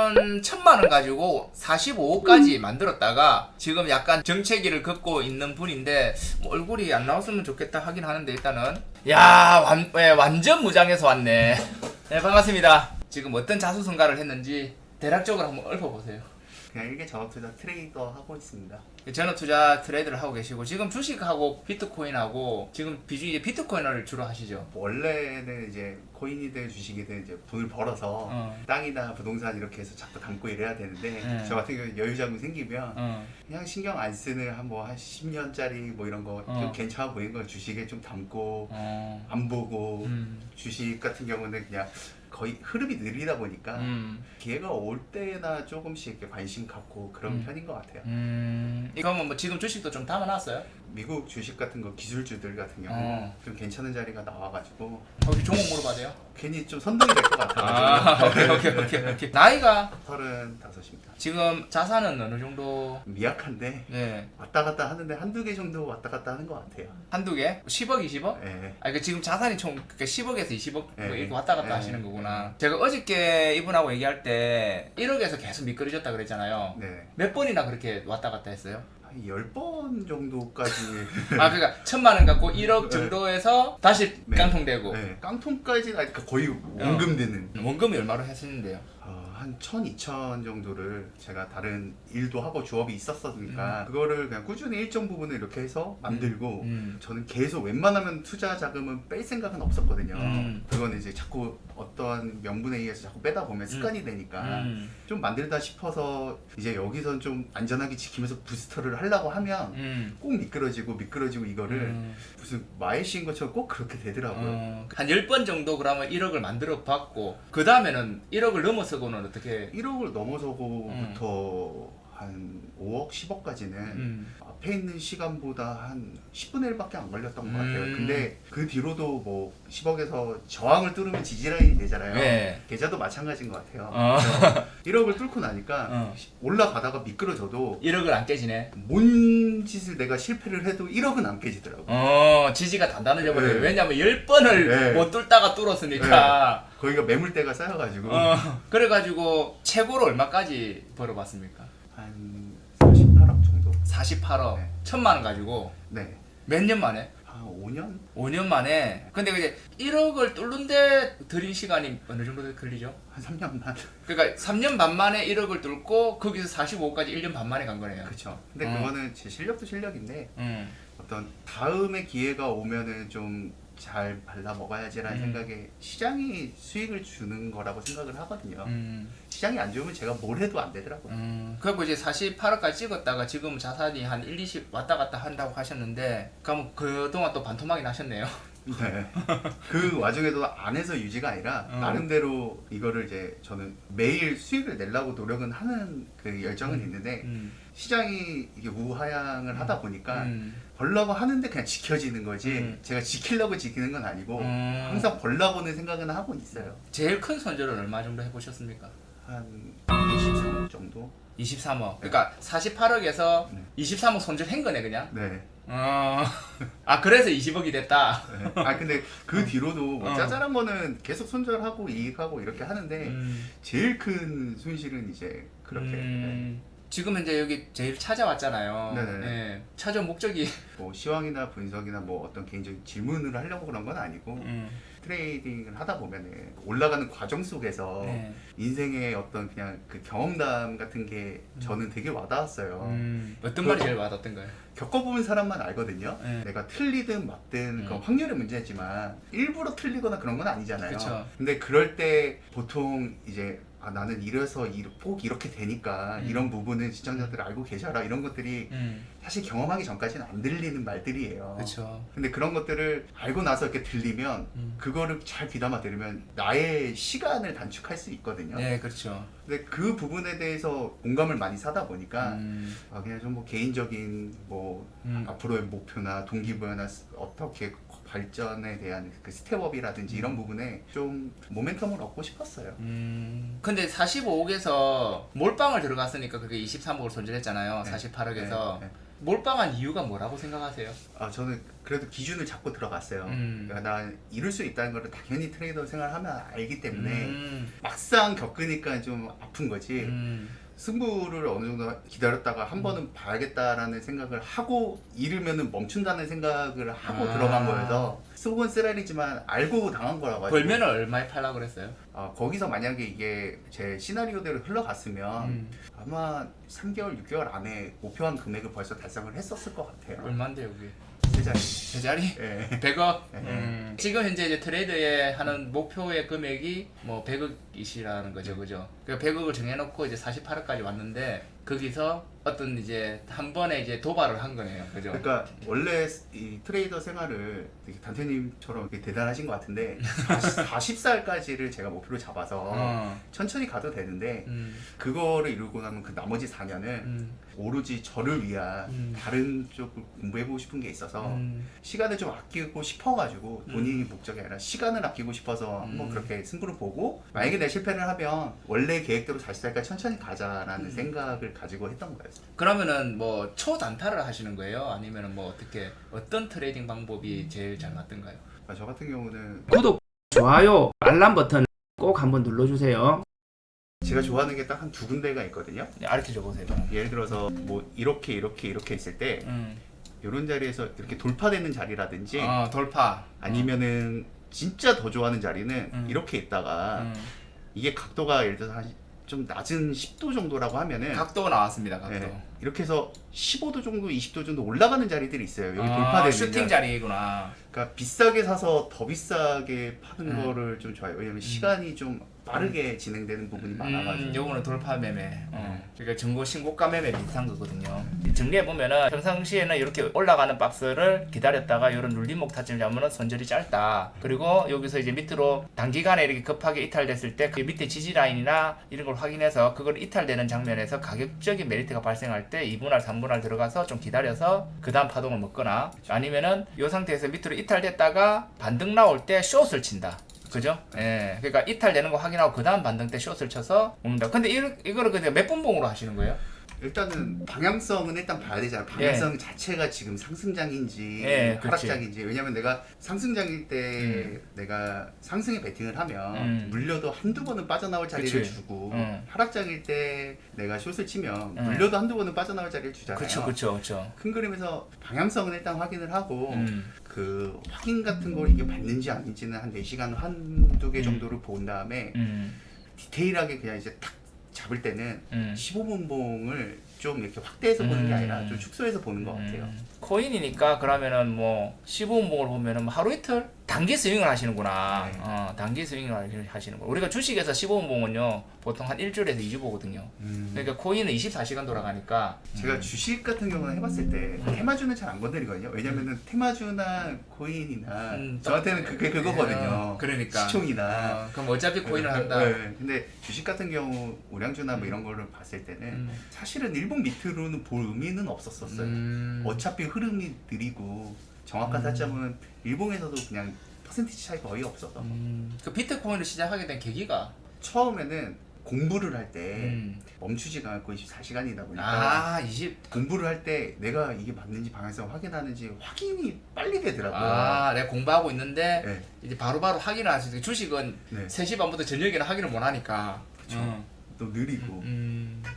우선 1,000만원 가지고 45억까지 만들었다가 지금 약간 정체기를 걷고 있는 분인데 뭐 얼굴이 안 나왔으면 좋겠다 하긴 하는데 일단은 완전 무장해서 왔네. 네, 반갑습니다. 지금 어떤 자수성가를 했는지 대략적으로 한번 읊어보세요. 그냥 일개 전업투자 트레이더 하고 있습니다. 전업투자 트레이드를 하고 계시고 지금 주식하고 비트코인하고 지금 비중이 이제 비트코인을 주로 하시죠. 원래는 이제 코인이든 주식이든 이제 돈을 벌어서 땅이나 부동산 이렇게 해서 자꾸 담고 이래야 되는데 저 같은 경우는 여유자금 생기면 그냥 신경 안 쓰는 한 10년짜리 뭐 이런 거 좀 괜찮아 보이는 거 주식에 좀 담고 안 보고 주식 같은 경우는 그냥 거의 흐름이 느리다 보니까 기회가 올 때나 조금씩 이렇게 관심 갖고 그런 편인 것 같아요. 그러면 뭐 지금 주식도 좀 담아놨어요? 미국 주식 같은 거 기술주들 같은 경우 좀 괜찮은 자리가 나와가지고 혹시 종목 물어봐도 돼요? 괜히 좀 선동이 될 것 같아가지고. 오케이. 나이가 35입니다. 지금 자산은 어느 정도? 미약한데 네. 왔다 갔다 하는데 한두 개 정도 왔다 갔다 하는 것 같아요. 한두 개? 10억, 20억? 네. 그 지금 자산이 총 10억에서 20억 뭐 네. 이렇게 왔다 갔다 네. 하시는 거구나. 제가 어저께 이분하고 얘기할 때 1억에서 계속 미끄러졌다 그랬잖아요. 네. 몇 번이나 그렇게 왔다 갔다 했어요? 한 10번 정도까지. 그러니까 1,000만원 갖고 1억 정도에서 다시 네. 깡통되고. 네. 깡통까지는 아니까 거의 원금 되는. 원금이 얼마로 했었는데요? 한 1,000, 2,000 정도를 제가 다른 일도 하고 주업이 있었으니까 그거를 그냥 꾸준히 일정 부분을 이렇게 해서 만들고 저는 계속 웬만하면 투자 자금은 뺄 생각은 없었거든요. 그거는 이제 자꾸 어떠한 명분에 의해서 자꾸 빼다 보면 습관이 되니까 좀 만들다 싶어서 이제 여기선 좀 안전하게 지키면서 부스터를 하려고 하면 꼭 미끄러지고 이거를 무슨 마에 씌인 것처럼 꼭 그렇게 되더라고요. 한 10번 정도 그러면 1억을 만들어 봤고 그 다음에는 1억을 넘어서고는 어떻게 1억을 넘어서고부터 한 5억, 10억까지는 앞에 있는 시간보다 한 10분의 1밖에 안 걸렸던 것 같아요. 근데 그 뒤로도 뭐 10억에서 저항을 뚫으면 지지라인이 되잖아요. 네. 계좌도 마찬가지인 것 같아요. 1억을 뚫고 나니까 올라가다가 미끄러져도 1억을 안 깨지네. 뭔 짓을 내가 실패를 해도 1억은 안 깨지더라고요. 지지가 단단해져 버려요. 네. 왜냐면 10번을 네. 못 뚫다가 뚫었으니까. 거기가 매물대가 쌓여가지고 그래가지고 최고로 얼마까지 벌어봤습니까? 한 48억 정도. 48억. 네. 1,000만원 가지고 네. 몇 년 만에? 한 5년? 5년 만에. 근데 이제 1억을 뚫는데 들인 시간이 어느 정도 걸리죠? 한 3년만. 그러니까 3년 반 만에 1억을 뚫고 거기서 45억까지 1년 반 만에 간 거네요. 그렇죠. 근데 그거는 제 실력도 실력인데 음. 어떤 다음에 기회가 오면은 좀 잘 발라 먹어야지라는 생각에 시장이 수익을 주는 거라고 생각을 하거든요. 시장이 안 좋으면 제가 뭘 해도 안 되더라고요. 그리고 이제 48억까지 찍었다가 지금 자산이 한 1, 20 왔다 갔다 한다고 하셨는데 그럼 그동안 또 반토막이 나셨네요. 네. 그 와중에도 안에서 유지가 아니라 나름대로 이거를 이제 저는 매일 수익을 내려고 노력은 하는 그 열정은 있는데 시장이 이게 우하향을 하다 보니까 벌려고 하는데 그냥 지켜지는 거지 제가 지키려고 지키는 건 아니고 항상 벌려고는 생각은 하고 있어요. 제일 큰 손절은 얼마 정도 해보셨습니까? 한 23억 정도? 23억. 그러니까 48억에서 네. 23억 손절한 거네 그냥. 네. 그래서 20억이 됐다. 네. 근데 그 뒤로도 뭐 짜잘한 거는 계속 손절하고 이익하고 이렇게 하는데 제일 큰 손실은 이제 그렇게 네. 지금 이제 여기 제일 찾아왔잖아요. 네네. 네. 찾아온 목적이 뭐 시황이나 분석이나 뭐 어떤 개인적인 질문을 하려고 그런 건 아니고 트레이딩을 하다 보면은 올라가는 과정 속에서 네. 인생의 어떤 그냥 그 경험담 같은 게 저는 되게 와닿았어요. 어떤 말이 제일 와닿던 거예요? 겪어본 사람만 알거든요. 네. 내가 틀리든 맞든 그건 확률의 문제지만 일부러 틀리거나 그런 건 아니잖아요. 그쵸. 근데 그럴 때 보통 이제 나는 이래서 꼭 이렇게 되니까 이런 부분은 시청자들 알고 계셔라 이런 것들이 사실 경험하기 전까지는 안 들리는 말들이에요. 그렇죠. 근데 그런 것들을 알고 나서 이렇게 들리면 그거를 잘 귀담아 들으면 나의 시간을 단축할 수 있거든요. 네, 그렇죠. 근데 그 부분에 대해서 공감을 많이 사다 보니까 그냥 좀 뭐 개인적인 뭐 앞으로의 목표나 동기부여나 어떻게 발전에 대한 그 스텝업이라든지 이런 부분에 좀 모멘텀을 얻고 싶었어요. 근데 45억에서 몰빵을 들어갔으니까 그게 23억을 손절했잖아요. 네. 48억에서. 네. 몰빵한 이유가 뭐라고 생각하세요? 저는 그래도 기준을 잡고 들어갔어요. 그러니까 나 이룰 수 있다는 걸 당연히 트레이더 생활하면 알기 때문에 막상 겪으니까 좀 아픈 거지. 승부를 어느 정도 기다렸다가 한 번은 봐야겠다라는 생각을 하고 잃으면은 멈춘다는 생각을 하고 들어간 거여서 속은 쓰라리지만 알고 당한 거라 가지고. 벌면은 얼마에 팔라고 그랬어요? 거기서 만약에 이게 제 시나리오대로 흘러갔으면 아마 3개월, 6개월 안에 목표한 금액을 벌써 달성을 했었을 것 같아요. 얼마인데요 그게? 제자리. 제자리? 네. 100억? 네. 지금 현재 이제 트레이드에 하는 목표의 금액이 뭐 100억이시라는 거죠, 그죠? 그 100억을 정해놓고 이제 48억까지 왔는데 거기서 어떤 이제 한 번에 이제 도발을 한 거네요, 그죠? 그러니까 원래 이 트레이더 생활을 되게 단태님처럼 되게 대단하신 것 같은데 40살까지를 제가 목표로 잡아서 천천히 가도 되는데 그거를 이루고 나면 그 나머지 4년은 오로지 저를 위한 다른 쪽을 공부해보고 싶은 게 있어서 시간을 좀 아끼고 싶어가지고 돈이 목적이 아니라 시간을 아끼고 싶어서 한번 그렇게 승부를 보고 만약에 내 실패를 하면 원래 계획대로 40살까지 천천히 가자라는 생각을 가지고 했던 거예요. 그러면은 뭐 초단타를 하시는 거예요? 아니면은 뭐 어떻게 어떤 트레이딩 방법이 제일 잘 맞던가요? 저 같은 경우는 구독, 좋아요, 알람 버튼 꼭 한번 눌러주세요. 제가 좋아하는 게 딱 한 두 군데가 있거든요. 네, 가르쳐줘 보세요. 예를 들어서 뭐 이렇게 있을 때 이런 자리에서 이렇게 돌파되는 자리라든지 돌파. 아니면은 진짜 더 좋아하는 자리는 이렇게 있다가 이게 각도가 예를 들어서 좀 낮은 10도 정도라고 하면은 각도가 나왔습니다. 각도. 네, 이렇게 해서 15도 정도, 20도 정도 올라가는 자리들이 있어요. 여기 돌파되는 슈팅 자리구나. 그러니까 비싸게 사서 더 비싸게 파는 거를 좀 좋아해요. 왜냐면 시간이 좀 빠르게 진행되는 부분이 많아가지고. 요거는 돌파 매매. 그러니까 정보 신고가 매매 비슷한 거거든요. 정리해 보면은 평상시에는 이렇게 올라가는 박스를 기다렸다가 이런 눌림목 타점을 잡으면 손절이 짧다. 그리고 여기서 이제 밑으로 단기간에 이렇게 급하게 이탈됐을 때 그 밑에 지지 라인이나 이런 걸 확인해서 그걸 이탈되는 장면에서 가격적인 메리트가 발생할 때 2분할, 3분할 들어가서 좀 기다려서 그 다음 파동을 먹거나 아니면은 이 상태에서 밑으로 이탈됐다가 반등 나올 때 숏을 친다. 그죠? 예. 그러니까 이탈되는 거 확인하고 그 다음 반등 때 숏을 쳐서 먹는다. 근데 이거를 그냥 몇 분봉으로 하시는 거예요? 일단은 방향성은 일단 봐야 되잖아. 방향성 자체가 지금 상승장인지 하락장인지. 왜냐면 내가 상승장일 때 내가 상승에 베팅을 하면 물려도 한두 번은 빠져나올 자리를 주고 하락장일 때 내가 숏을 치면 물려도 한두 번은 빠져나올 자리를 주잖아요. 그렇죠. 큰 그림에서 방향성은 일단 확인을 하고 그 확인 같은 걸 이게 맞는지 아닌지는 한 4시간 한두 개 정도를 본 다음에 디테일하게 그냥 이제 딱 잡을 때는 15분봉을 좀 이렇게 확대해서 보는 게 아니라 좀 축소해서 보는 것 같아요. 코인이니까 그러면은 뭐 15분봉을 보면은 뭐 하루 이틀 단기 스윙을 하시는구나. 네. 단기 스윙을 하시는 거. 우리가 주식에서 15분봉은요 보통 한 일주일에서 2주 보거든요. 그러니까 코인은 24시간 돌아가니까. 제가 주식 같은 경우는 해봤을 때 테마주는 잘 안 건드리거든요. 왜냐면은 테마주나 코인이나 저한테는 그게 그거거든요. 그러니까. 시총이나. 그럼 어차피 코인을 한다. 네. 근데 주식 같은 경우 우량주나 뭐 이런 거를 봤을 때는 사실은 일봉 밑으로는 볼 의미는 없었어요. 어차피 흐름이 느리고 정확한 타점은 일봉에서도 그냥 퍼센티지 차이 거의 없어서. 그 비트코인을 시작하게 된 계기가 처음에는 공부를 할 때 멈추지가 않고 24시간이다 보니까 20. 공부를 할 때 내가 이게 맞는지 방향성 확인하는지 확인이 빨리 되더라고요. 내가 공부하고 있는데 네. 이제 바로바로 확인을 할 수 있어요. 주식은 네. 3시 반부터 저녁에는 확인을 못 하니까. 또 느리고.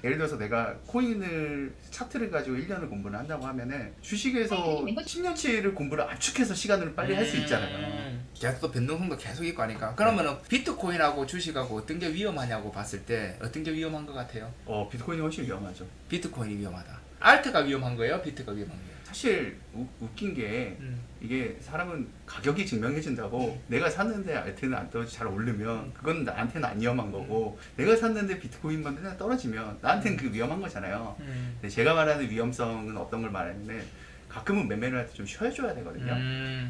예를 들어서 내가 코인을 차트를 가지고 1년을 공부를 한다고 하면은 주식에서 10년치를 공부를 압축해서 시간을 빨리 할 수 있잖아요. 계속 또 변동성도 계속 있고 하니까. 그러면은 비트코인하고 주식하고 어떤 게 위험하냐고 봤을 때 어떤 게 위험한 것 같아요? 비트코인이 훨씬 위험하죠. 비트코인이 위험하다. 알트가 위험한 거예요? 비트가 위험한 거예요? 사실 웃긴 게 이게 사람은 가격이 증명해준다고 내가 샀는데 알트는 안 떨어지고 잘 오르면 그건 나한테는 안 위험한 거고 내가 샀는데 비트코인만 맨날 떨어지면 나한테는 그 위험한 거잖아요. 근데 제가 말하는 위험성은 어떤 걸 말하냐면 가끔은 매매를 할 때 좀 쉬어줘야 되거든요.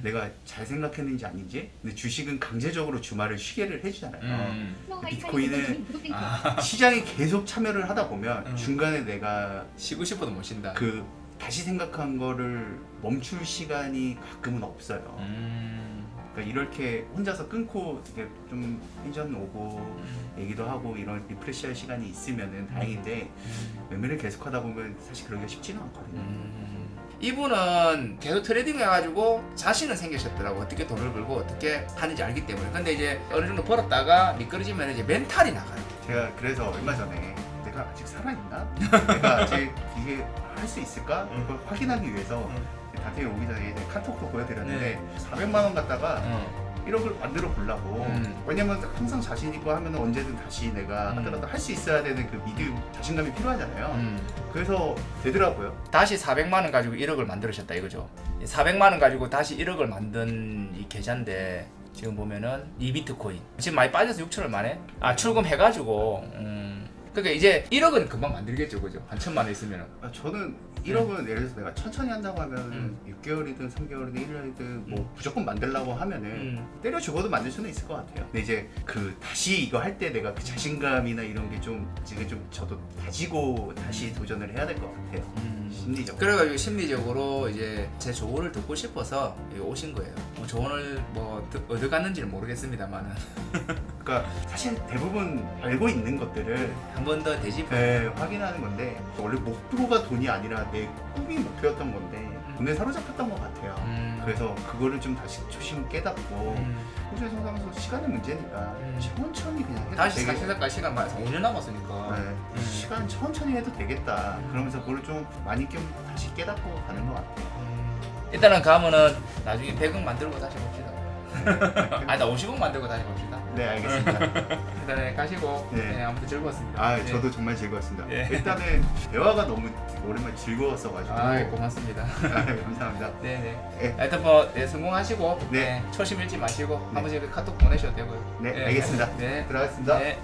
내가 잘 생각했는지 아닌지. 근데 주식은 강제적으로 주말을 쉬게를 해주잖아요. 비트코인은 시장에 계속 참여를 하다 보면 중간에 내가 쉬고 싶어도 못 쉰다. 다시 생각한 거를 멈출 시간이 가끔은 없어요. 그러니까 이렇게 혼자서 끊고 이게 좀 펜션 오고 얘기도 하고 이런 리프레시할 시간이 있으면은 다행인데 매매를 계속하다 보면 사실 그러기가 쉽지는 않거든요. 이분은 계속 트레이딩 해가지고 자신은 생기셨더라고. 어떻게 돈을 벌고 어떻게 하는지 알기 때문에. 근데 이제 어느 정도 벌었다가 미끄러지면 이제 멘탈이 나가요. 제가 그래서 얼마 전에 내가 아직 살아있나? 내가 아직 이게 할 수 있을까? 그걸 확인하기 위해서 다트에 오기 전에 이제 카톡도 보여드렸는데 400만 원 갖다가 1억을 만들어 보려고. 왜냐면 항상 자신 있고 하면 언제든 다시 내가 하더라도 할 수 있어야 되는 그 믿음, 자신감이 필요하잖아요. 그래서 되더라고요. 다시 400만 원 가지고 1억을 만들으셨다 이거죠. 400만 원 가지고 다시 1억을 만든 이 계좌인데 지금 보면은 이 비트코인 지금 많이 빠져서 6천원 만에 출금해가지고 그러니까 이제 1억은 금방 만들겠죠, 그죠? 한 1,000만 원 있으면은. 저는 1억은 예를 들어서 내가 천천히 한다고 하면 6개월이든 3개월이든 1년이든 뭐 무조건 만들려고 하면은 때려 죽어도 만들 수는 있을 것 같아요. 근데 이제 그 다시 이거 할 때 내가 그 자신감이나 이런 게 좀 지금 좀 저도 다지고 다시 도전을 해야 될 것 같아요. 심리적으로. 그래가지고 심리적으로 이제 제 조언을 듣고 싶어서 여기 오신 거예요. 뭐 조언을 뭐 얻어갔는지는 모르겠습니다만은 그러니까 사실 대부분 알고 있는 것들을 한 번 더 되짚어. 확인하는 건데 원래 목표가 돈이 아니라 내 꿈이 목표였던 건데 돈에 사로잡혔던 것 같아요. 그래서 그거를 좀 다시 조심 깨닫고 꾸준히 성장해서 시간의 문제니까 천천히 그냥 해도 다시 되겠다. 사실까지 시간 많아서 5년 남았으니까. 시간 천천히 해도 되겠다. 그러면서 그걸 좀 많이 좀 다시 깨닫고 가는 것 같아요. 일단은 가면은 나중에 100억 만들고 다시 봅시다. 아니 나 50억 만들고 다시 봅시다. 네, 알겠습니다. 일단은 가시고 네. 아무튼 즐거웠습니다. 네. 저도 정말 즐거웠습니다. 예. 일단은 대화가 너무 오랜만에 즐거웠어가지고. 고맙습니다. 감사합니다. 네네. 네. 하여튼 뭐 성공하시고 네. 초심 잃지 마시고 한 번씩 카톡 보내셔도 되고요. 네, 알겠습니다. 네. 들어가겠습니다. 네.